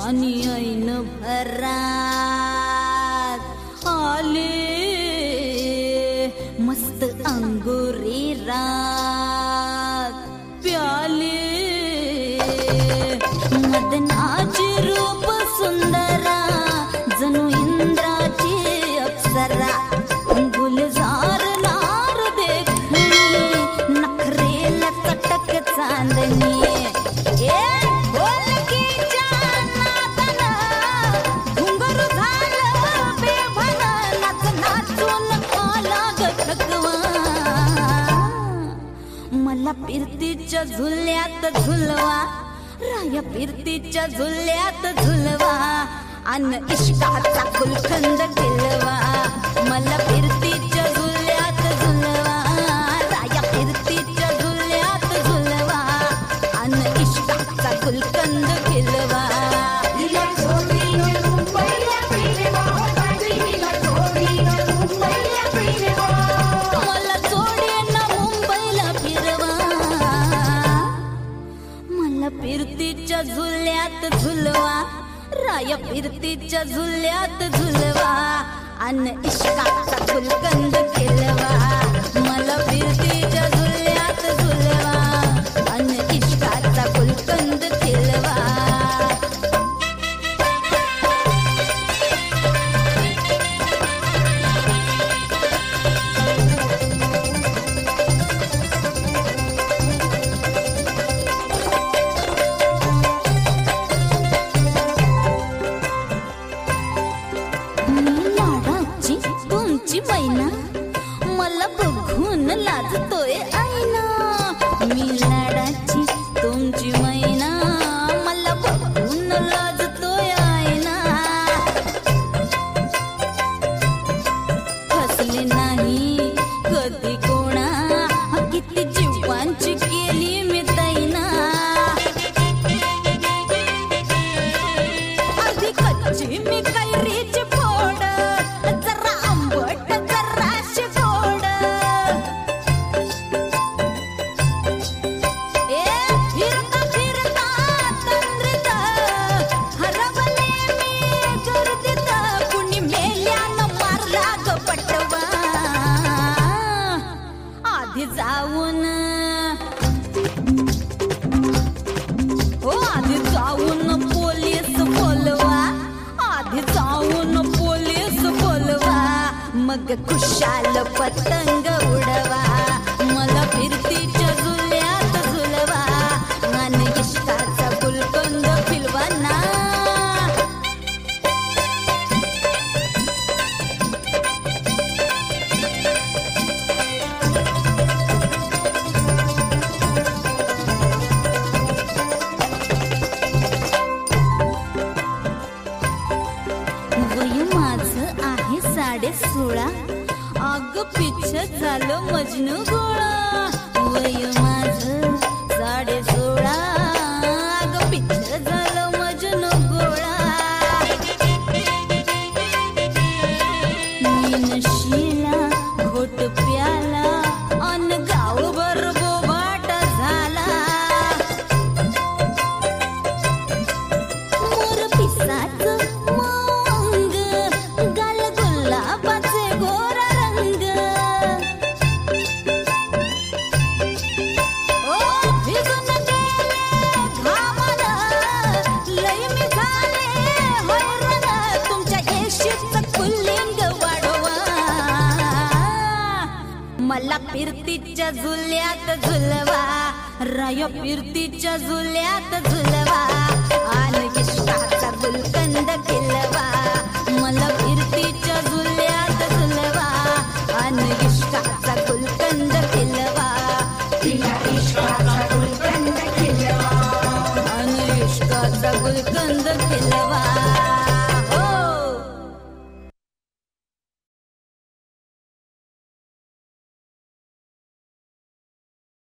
जवानी ऐन भरात आले मस्त अंगुरी रात प्याले मदनाची रूप सुंदरा जणू इंद्राची अप्सरा गुलजार नार देखणी नखरेला चटक चांदणी मला फिरतीच्या झुल्यात झुलवा राया फिरतीच्या झुल्यात झुलवा अन इश्काचा गुलकंद केलवा मला फिरतीच्या झुल्यात झुलवा राया फिरतीच्या झुल्यात झुलवा अन इश्काचा गुलकंद केलवा फिरतीच्या झुल्यात झुलवा राया फिरतीच्या झुल्यात झुलवा अन इश्काचा गुलकंद केलवा मला फिरतीच्या झुल्यात झुलवा अन इश्काचा गुलकंद केलवा मैना मला बघून लाजतोय आईना मी लाडाची तुमची मैना मला बघून लाजतोय आईना फसले नाही कधी कोणा किती जीवांची केली मी तैना आधी कच्ची मी कैरीची फोड मग खुशाल पतंग उडवा मला फिरतीच्या झुल्यात झुलवा आणि इश्काचा गुलकंद फिलवा ना वय माझं आहे 16.5 अग पिच्छ झालं मजनू गोळा वय माझं 16.5 अग पिच्छ झालं मजनू गोळा मी नशीला घोट प्याला अन गावभर बोबाट झाला मोर पिसाचं मला फिरतीच्या झुल्यात झुलवा राया फिरतीच्या झुल्यात झुलवा आणि इश्काचा गुलकंद केलवा मला फिरतीच्या झुल्यात झुलवा आणि इश्काचा गुलकंद केलवा तिला इश्काचा गुलकंद केलवा आणि इश्काचा गुलकंद केलवा